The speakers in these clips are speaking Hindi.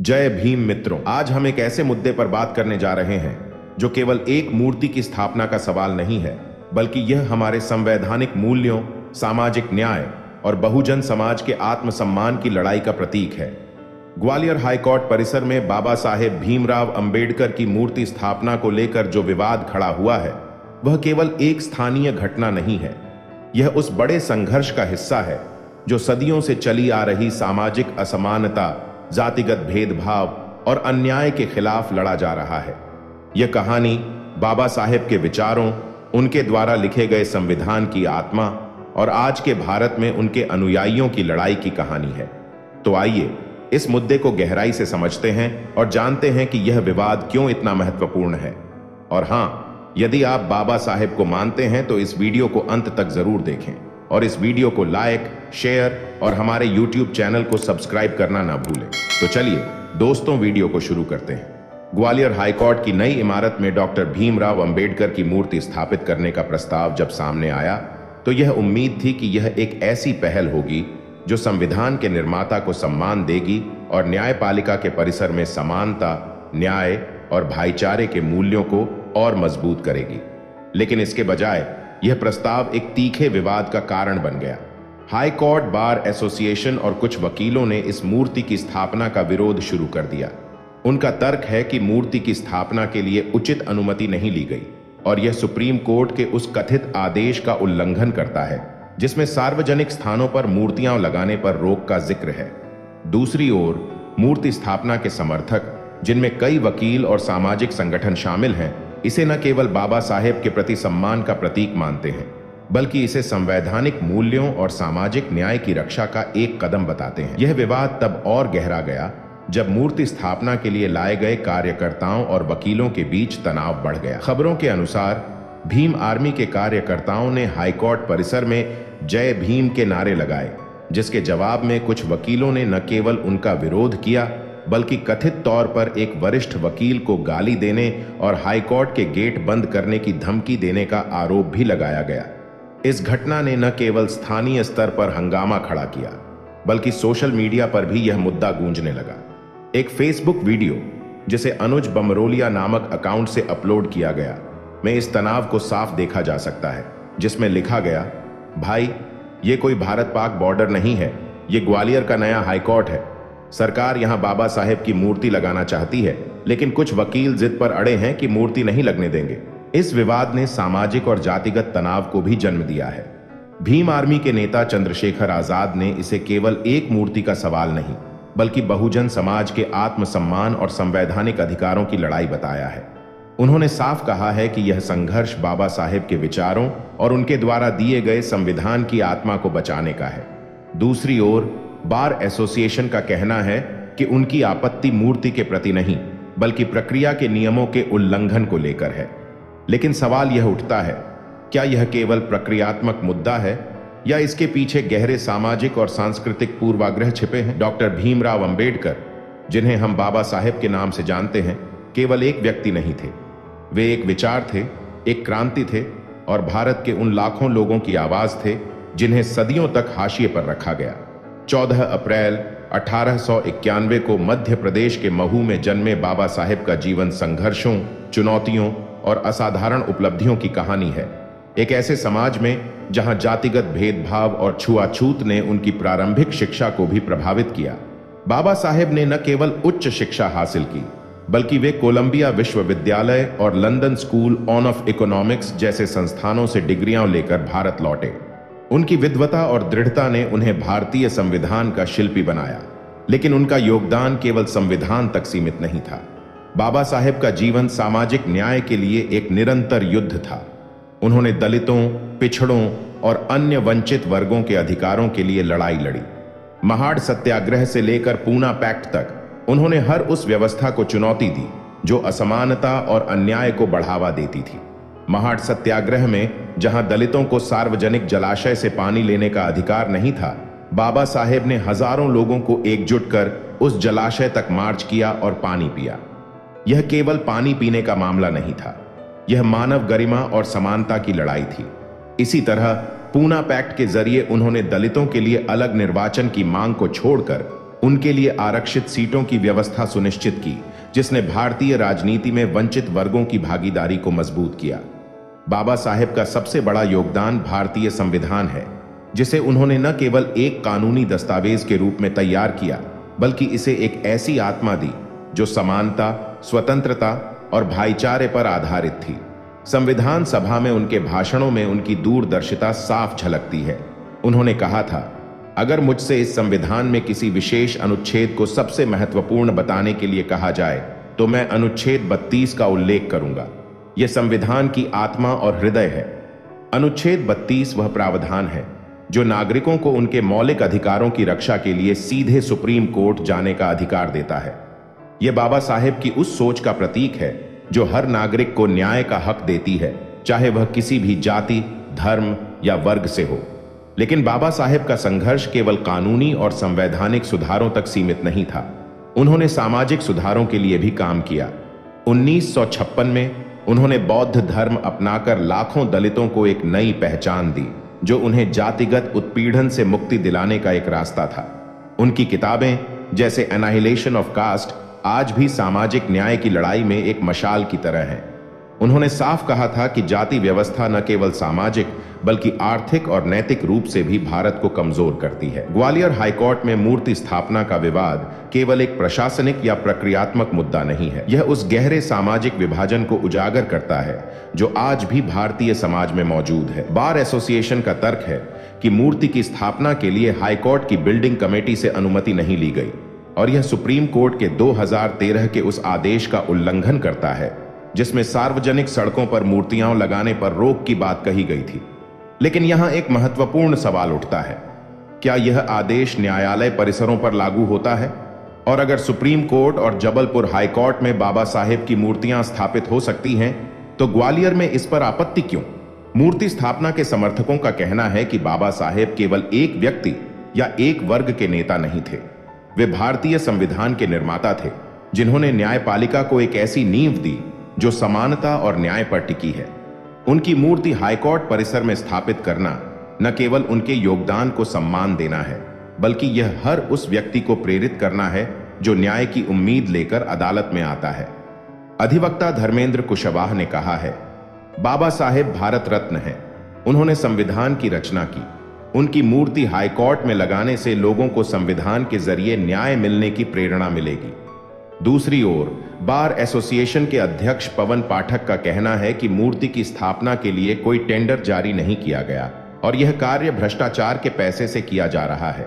जय भीम मित्रों, आज हम एक ऐसे मुद्दे पर बात करने जा रहे हैं जो केवल एक मूर्ति की स्थापना का सवाल नहीं है, बल्कि यह हमारे संवैधानिक मूल्यों, सामाजिक न्याय और बहुजन समाज के आत्मसम्मान की लड़ाई का प्रतीक है। ग्वालियर हाईकोर्ट परिसर में बाबा साहेब भीमराव अंबेडकर की मूर्ति स्थापना को लेकर जो विवाद खड़ा हुआ है, वह केवल एक स्थानीय घटना नहीं है। यह उस बड़े संघर्ष का हिस्सा है जो सदियों से चली आ रही सामाजिक असमानता, जातिगत भेदभाव और अन्याय के खिलाफ लड़ा जा रहा है। यह कहानी बाबा साहेब के विचारों, उनके द्वारा लिखे गए संविधान की आत्मा और आज के भारत में उनके अनुयायियों की लड़ाई की कहानी है। तो आइए इस मुद्दे को गहराई से समझते हैं और जानते हैं कि यह विवाद क्यों इतना महत्वपूर्ण है। और हां, यदि आप बाबा साहेब को मानते हैं तो इस वीडियो को अंत तक जरूर देखें और इस वीडियो को लाइक, शेयर और हमारे YouTube चैनल को सब्सक्राइब करना ना भूलें। तो चलिए दोस्तों, वीडियो को शुरू करते हैं। ग्वालियर हाईकोर्ट की नई इमारत में डॉक्टर भीमराव अंबेडकर की मूर्ति स्थापित करने का प्रस्ताव जब सामने आया तो यह उम्मीद थी कि यह एक ऐसी पहल होगी जो संविधान के निर्माता को सम्मान देगी और न्यायपालिका के परिसर में समानता, न्याय और भाईचारे के मूल्यों को और मजबूत करेगी। लेकिन इसके बजाय यह प्रस्ताव एक तीखे विवाद का कारण बन गया। हाई कोर्ट बार एसोसिएशन और कुछ वकीलों ने इस मूर्ति की स्थापना का विरोध शुरू कर दिया। उनका तर्क है कि मूर्ति की स्थापना के लिए उचित अनुमति नहीं ली गई और यह सुप्रीम कोर्ट के उस कथित आदेश का उल्लंघन करता है जिसमें सार्वजनिक स्थानों पर मूर्तियां लगाने पर रोक का जिक्र है। दूसरी ओर मूर्ति स्थापना के समर्थक, जिनमें कई वकील और सामाजिक संगठन शामिल हैं, इसे न केवल बाबा साहेब के प्रति सम्मान का प्रतीक मानते हैं, बल्कि इसे संवैधानिक मूल्यों और सामाजिक न्याय की रक्षा का एक कदम बताते हैं। यह विवाद तब और गहरा गया जब मूर्ति स्थापना के लिए लाए गए कार्यकर्ताओं और वकीलों के बीच तनाव बढ़ गया। खबरों के अनुसार भीम आर्मी के कार्यकर्ताओं ने हाईकोर्ट परिसर में जय भीम के नारे लगाए, जिसके जवाब में कुछ वकीलों ने न केवल उनका विरोध किया बल्कि कथित तौर पर एक वरिष्ठ वकील को गाली देने और हाईकोर्ट के गेट बंद करने की धमकी देने का आरोप भी लगाया गया। इस घटना ने न केवल स्थानीय स्तर पर हंगामा खड़ा किया, बल्कि सोशल मीडिया पर भी यह मुद्दा गूंजने लगा। एक फेसबुक वीडियो जिसे अनुज बमरोलिया नामक अकाउंट से अपलोड किया गया में इस तनाव को साफ देखा जा सकता है, जिसमें लिखा गया, भाई, ये कोई भारत पाक बॉर्डर नहीं है, ये ग्वालियर का नया हाईकोर्ट है। सरकार यहां बाबा साहेब की मूर्ति लगाना चाहती है, लेकिन कुछ वकील जिद पर अड़े हैं कि मूर्ति नहीं लगने देंगे। इस विवाद ने सामाजिक और जातिगत तनाव को भी जन्म दिया है। भीम आर्मी के नेता चंद्रशेखर आजाद ने इसे केवल एक मूर्ति का सवाल नहीं, बल्कि बहुजन समाज के आत्मसम्मान और संवैधानिक अधिकारों की लड़ाई बताया है। उन्होंने साफ कहा है कि यह संघर्ष बाबा साहेब के विचारों और उनके द्वारा दिए गए संविधान की आत्मा को बचाने का है। दूसरी ओर बार एसोसिएशन का कहना है कि उनकी आपत्ति मूर्ति के प्रति नहीं, बल्कि प्रक्रिया के नियमों के उल्लंघन को लेकर है। लेकिन सवाल यह उठता है, क्या यह केवल प्रक्रियात्मक मुद्दा है या इसके पीछे गहरे सामाजिक और सांस्कृतिक पूर्वाग्रह छिपे हैं? डॉक्टर भीमराव अंबेडकर, जिन्हें हम बाबा साहेब के नाम से जानते हैं, केवल एक व्यक्ति नहीं थे। वे एक विचार थे, एक क्रांति थे और भारत के उन लाखों लोगों की आवाज थे जिन्हें सदियों तक हाशिए पर रखा गया। 14 अप्रैल 1891 को मध्य प्रदेश के महू में जन्मे बाबा साहेब का जीवन संघर्षों, चुनौतियों और असाधारण उपलब्धियों की कहानी है। एक ऐसे समाज में जहां जातिगत भेदभाव और छुआछूत ने उनकी प्रारंभिक शिक्षा को भी प्रभावित किया। बाबा साहेब ने न केवल उच्च शिक्षा हासिल की, बल्कि वे कोलंबिया विश्वविद्यालय और लंदन स्कूल ऑफ इकोनॉमिक्स जैसे संस्थानों से डिग्रियां लेकर भारत लौटे। उनकी विद्वता और दृढ़ता ने उन्हें भारतीय संविधान का शिल्पी बनाया, लेकिन उनका योगदान केवल संविधान तक सीमित नहीं था। बाबा साहेब का जीवन सामाजिक न्याय के लिए एक निरंतर युद्ध था। उन्होंने दलितों, पिछड़ों और अन्य वंचित वर्गों के अधिकारों के लिए लड़ाई लड़ी। महाड़ सत्याग्रह से लेकर पूना पैक्ट तक उन्होंने हर उस व्यवस्था को चुनौती दी जो असमानता और अन्याय को बढ़ावा देती थी। महाड़ सत्याग्रह में जहां दलितों को सार्वजनिक जलाशय से पानी लेने का अधिकार नहीं था, बाबा साहेब ने हजारों लोगों को एकजुट कर उस जलाशय तक मार्च किया और पानी पिया। यह केवल पानी पीने का मामला नहीं था, यह मानव गरिमा और समानता की लड़ाई थी। इसी तरह पूना पैक्ट के जरिए उन्होंने दलितों के लिए अलग निर्वाचन की मांग को छोड़कर उनके लिए आरक्षित सीटों की व्यवस्था सुनिश्चित की, जिसने भारतीय राजनीति में वंचित वर्गों की भागीदारी को मजबूत किया। बाबा साहेब का सबसे बड़ा योगदान भारतीय संविधान है, जिसे उन्होंने न केवल एक कानूनी दस्तावेज के रूप में तैयार किया, बल्कि इसे एक ऐसी आत्मा दी जो समानता, स्वतंत्रता और भाईचारे पर आधारित थी। संविधान सभा में उनके भाषणों में उनकी दूरदर्शिता साफ झलकती है। उन्होंने कहा था, अगर मुझसे इस संविधान में किसी विशेष अनुच्छेद को सबसे महत्वपूर्ण बताने के लिए कहा जाए तो मैं अनुच्छेद 32 का उल्लेख करूंगा। यह संविधान की आत्मा और हृदय है। अनुच्छेद 32 वह प्रावधान है जो नागरिकों को उनके मौलिक अधिकारों की रक्षा के लिए सीधे सुप्रीम कोर्ट जाने का अधिकार देता है। यह बाबा साहेब की उस सोच का प्रतीक है जो हर नागरिक को न्याय का हक देती है, चाहे वह किसी भी जाति, धर्म या वर्ग से हो। लेकिन बाबा साहेब का संघर्ष केवल कानूनी और संवैधानिक सुधारों तक सीमित नहीं था। उन्होंने सामाजिक सुधारों के लिए भी काम किया। 1956 में उन्होंने बौद्ध धर्म अपनाकर लाखों दलितों को एक नई पहचान दी, जो उन्हें जातिगत उत्पीड़न से मुक्ति दिलाने का एक रास्ता था। उनकी किताबें जैसे एनाहिलेशन ऑफ कास्ट आज भी सामाजिक न्याय की लड़ाई में एक मशाल की तरह है। उन्होंने साफ कहा था कि जाति व्यवस्था न केवल सामाजिक बल्कि आर्थिक और नैतिक रूप से भी भारत को कमजोर करती है। ग्वालियर हाईकोर्ट में मूर्ति स्थापना का विवाद केवल एक प्रशासनिक या प्रक्रियात्मक मुद्दा नहीं है, यह उस गहरे सामाजिक विभाजन को उजागर करता है जो आज भी भारतीय समाज में मौजूद है। बार एसोसिएशन का तर्क है कि मूर्ति की स्थापना के लिए हाईकोर्ट की बिल्डिंग कमेटी से अनुमति नहीं ली गई और यह सुप्रीम कोर्ट के 2013 के उस आदेश का उल्लंघन करता है जिसमें सार्वजनिक सड़कों पर मूर्तियां लगाने पर रोक की बात कही गई थी। लेकिन यहां एक महत्वपूर्ण सवाल उठता है, क्या यह आदेश न्यायालय परिसरों पर लागू होता है? और अगर सुप्रीम कोर्ट और जबलपुर हाईकोर्ट में बाबा साहेब की मूर्तियां स्थापित हो सकती हैं, तो ग्वालियर में इस पर आपत्ति क्यों? मूर्ति स्थापना के समर्थकों का कहना है कि बाबा साहेब केवल एक व्यक्ति या एक वर्ग के नेता नहीं थे। वे भारतीय संविधान के निर्माता थे, जिन्होंने न्यायपालिका को एक ऐसी नींव दी जो समानता और न्याय पर टिकी है। उनकी मूर्ति हाईकोर्ट परिसर में स्थापित करना न केवल उनके योगदान को सम्मान देना है, बल्कि यह हर उस व्यक्ति को प्रेरित करना है जो न्याय की उम्मीद लेकर अदालत में आता है। अधिवक्ता धर्मेंद्र कुशवाहा ने कहा है, बाबा साहेब भारत रत्न हैं। उन्होंने संविधान की रचना की। उनकी मूर्ति हाईकोर्ट में लगाने से लोगों को संविधान के जरिए न्याय मिलने की प्रेरणा मिलेगी। दूसरी ओर बार एसोसिएशन के अध्यक्ष पवन पाठक का कहना है कि मूर्ति की स्थापना के लिए कोई टेंडर जारी नहीं किया गया और यह कार्य भ्रष्टाचार के पैसे से किया जा रहा है।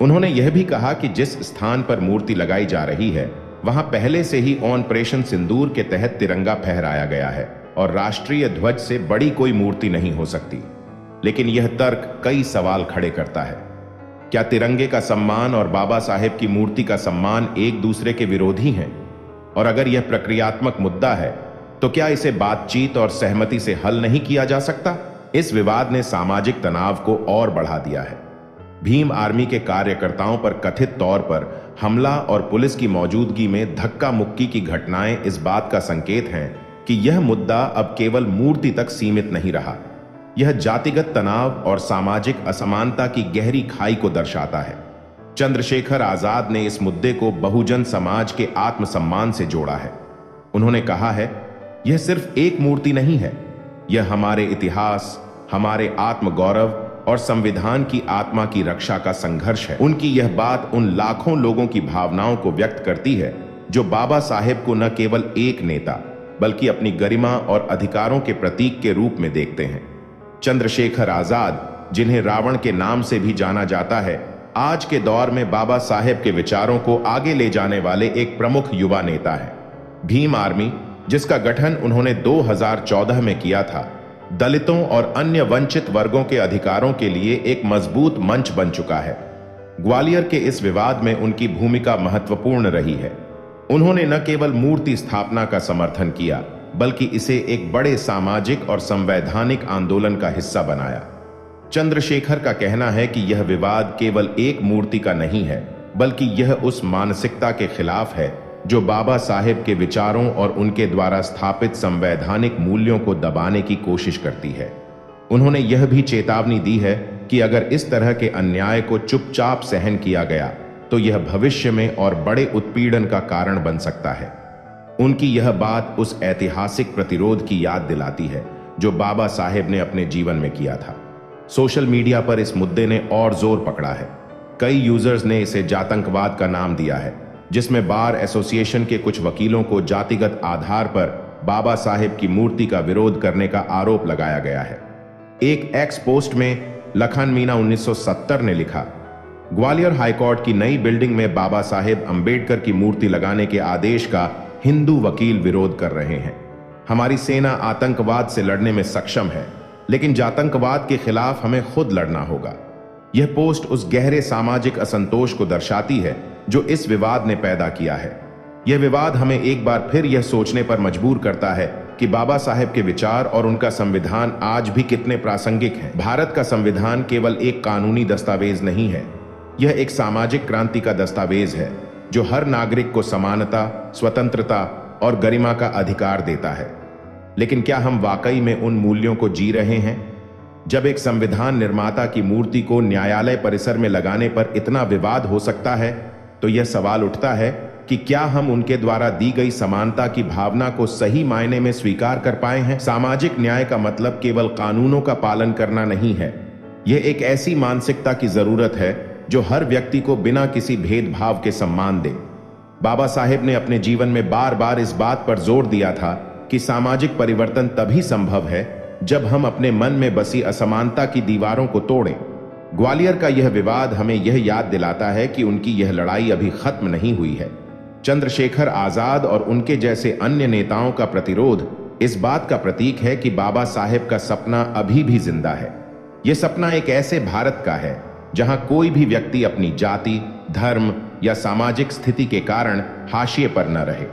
उन्होंने यह भी कहा कि जिस स्थान पर मूर्ति लगाई जा रही है वहां पहले से ही ऑपरेशन सिंदूर के तहत तिरंगा फहराया गया है और राष्ट्रीय ध्वज से बड़ी कोई मूर्ति नहीं हो सकती। लेकिन यह तर्क कई सवाल खड़े करता है। क्या तिरंगे का सम्मान और बाबा साहेब की मूर्ति का सम्मान एक दूसरे के विरोधी हैं? और अगर यह प्रक्रियात्मक मुद्दा है तो क्या इसे बातचीत और सहमति से हल नहीं किया जा सकता? इस विवाद ने सामाजिक तनाव को और बढ़ा दिया है। भीम आर्मी के कार्यकर्ताओं पर कथित तौर पर हमला और पुलिस की मौजूदगी में धक्का मुक्की की घटनाएं इस बात का संकेत हैं कि यह मुद्दा अब केवल मूर्ति तक सीमित नहीं रहा। यह जातिगत तनाव और सामाजिक असमानता की गहरी खाई को दर्शाता है। चंद्रशेखर आजाद ने इस मुद्दे को बहुजन समाज के आत्मसम्मान से जोड़ा है। उन्होंने कहा है, यह सिर्फ एक मूर्ति नहीं है, यह हमारे इतिहास, हमारे आत्मगौरव और संविधान की आत्मा की रक्षा का संघर्ष है। उनकी यह बात उन लाखों लोगों की भावनाओं को व्यक्त करती है जो बाबा साहेब को न केवल एक नेता बल्कि अपनी गरिमा और अधिकारों के प्रतीक के रूप में देखते हैं। चंद्रशेखर आजाद, जिन्हें रावण के नाम से भी जाना जाता है, आज के दौर में बाबा साहेब के विचारों को आगे ले जाने वाले एक प्रमुख युवा नेता है। भीम आर्मी, जिसका गठन उन्होंने 2014 में किया था, दलितों और अन्य वंचित वर्गों के अधिकारों के लिए एक मजबूत मंच बन चुका है। ग्वालियर के इस विवाद में उनकी भूमिका महत्वपूर्ण रही है। उन्होंने न केवल मूर्ति स्थापना का समर्थन किया बल्कि इसे एक बड़े सामाजिक और संवैधानिक आंदोलन का हिस्सा बनाया। चंद्रशेखर का कहना है कि यह विवाद केवल एक मूर्ति का नहीं है, बल्कि यह उस मानसिकता के खिलाफ है जो बाबा साहेब के विचारों और उनके द्वारा स्थापित संवैधानिक मूल्यों को दबाने की कोशिश करती है। उन्होंने यह भी चेतावनी दी है कि अगर इस तरह के अन्याय को चुपचाप सहन किया गया तो यह भविष्य में और बड़े उत्पीड़न का कारण बन सकता है। उनकी यह बात उस ऐतिहासिक प्रतिरोध की याद दिलाती है जो बाबा साहेब ने अपने जीवन में किया था। सोशल मीडिया पर इस मुद्दे ने और जोर पकड़ा है। कई यूजर्स ने इसे जातंकवाद का नाम दिया है, जिसमें बार एसोसिएशन के कुछ वकीलों को जातिगत आधार पर बाबा साहेब की मूर्ति का विरोध करने का आरोप लगाया गया है। एक एक्स पोस्ट में लखन मीना 1970 ने लिखा, ग्वालियर हाईकोर्ट की नई बिल्डिंग में बाबा साहेब अंबेडकर की मूर्ति लगाने के आदेश का हिंदू वकील विरोध कर रहे हैं। हमारी सेना आतंकवाद से लड़ने में सक्षम है, लेकिन जातंकवाद के खिलाफ हमें खुद लड़ना होगा। यह पोस्ट उस गहरे सामाजिक असंतोष को दर्शाती है जो इस विवाद ने पैदा किया है। यह विवाद हमें एक बार फिर यह सोचने पर मजबूर करता है कि बाबा साहेब के विचार और उनका संविधान आज भी कितने प्रासंगिक हैं। भारत का संविधान केवल एक कानूनी दस्तावेज नहीं है, यह एक सामाजिक क्रांति का दस्तावेज है जो हर नागरिक को समानता, स्वतंत्रता और गरिमा का अधिकार देता है। लेकिन क्या हम वाकई में उन मूल्यों को जी रहे हैं? जब एक संविधान निर्माता की मूर्ति को न्यायालय परिसर में लगाने पर इतना विवाद हो सकता है, तो यह सवाल उठता है कि क्या हम उनके द्वारा दी गई समानता की भावना को सही मायने में स्वीकार कर पाए हैं? सामाजिक न्याय का मतलब केवल कानूनों का पालन करना नहीं है, यह एक ऐसी मानसिकता की जरूरत है जो हर व्यक्ति को बिना किसी भेदभाव के सम्मान दे। बाबा साहेब ने अपने जीवन में बार बार इस बात पर जोर दिया था कि सामाजिक परिवर्तन तभी संभव है जब हम अपने मन में बसी असमानता की दीवारों को तोड़ें। ग्वालियर का यह विवाद हमें यह याद दिलाता है कि उनकी यह लड़ाई अभी खत्म नहीं हुई है। चंद्रशेखर आजाद और उनके जैसे अन्य नेताओं का प्रतिरोध इस बात का प्रतीक है कि बाबा साहेब का सपना अभी भी जिंदा है। यह सपना एक ऐसे भारत का है जहां कोई भी व्यक्ति अपनी जाति, धर्म या सामाजिक स्थिति के कारण हाशिए पर न रहे।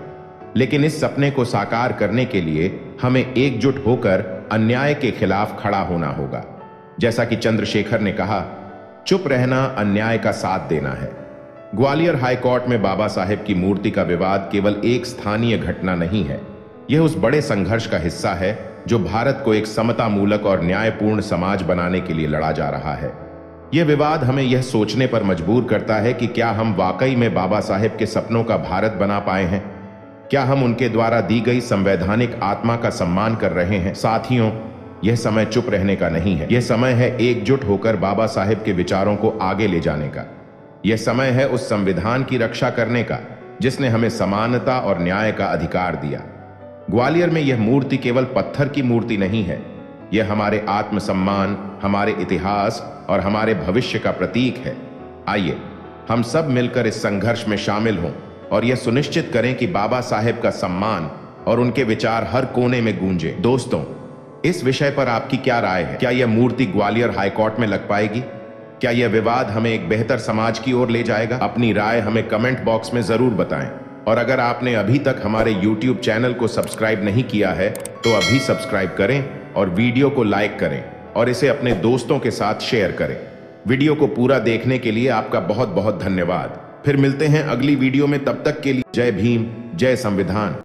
लेकिन इस सपने को साकार करने के लिए हमें एकजुट होकर अन्याय के खिलाफ खड़ा होना होगा। जैसा कि चंद्रशेखर ने कहा, चुप रहना अन्याय का साथ देना है। ग्वालियर हाईकोर्ट में बाबा साहेब की मूर्ति का विवाद केवल एक स्थानीय घटना नहीं है, यह उस बड़े संघर्ष का हिस्सा है जो भारत को एक समतामूलक और न्यायपूर्ण समाज बनाने के लिए लड़ा जा रहा है। यह विवाद हमें यह सोचने पर मजबूर करता है कि क्या हम वाकई में बाबा साहेब के सपनों का भारत बना पाए हैं? क्या हम उनके द्वारा दी गई संवैधानिक आत्मा का सम्मान कर रहे हैं? साथियों, यह समय चुप रहने का नहीं है, यह समय है एकजुट होकर बाबा साहेब के विचारों को आगे ले जाने का। यह समय है उस संविधान की रक्षा करने का जिसने हमें समानता और न्याय का अधिकार दिया। ग्वालियर में यह मूर्ति केवल पत्थर की मूर्ति नहीं है, यह हमारे आत्मसम्मान, हमारे इतिहास और हमारे भविष्य का प्रतीक है। आइए हम सब मिलकर इस संघर्ष में शामिल हों और यह सुनिश्चित करें कि बाबा साहेब का सम्मान और उनके विचार हर कोने में गूंजे। दोस्तों, इस विषय पर आपकी क्या राय है? क्या यह मूर्ति ग्वालियर हाईकोर्ट में लग पाएगी? क्या यह विवाद हमें एक बेहतर समाज की ओर ले जाएगा? अपनी राय हमें कमेंट बॉक्स में जरूर बताएं। और अगर आपने अभी तक हमारे YouTube चैनल को सब्सक्राइब नहीं किया है तो अभी सब्सक्राइब करें और वीडियो को लाइक करें और इसे अपने दोस्तों के साथ शेयर करें। वीडियो को पूरा देखने के लिए आपका बहुत बहुत धन्यवाद। फिर मिलते हैं अगली वीडियो में, तब तक के लिए जय भीम, जय संविधान।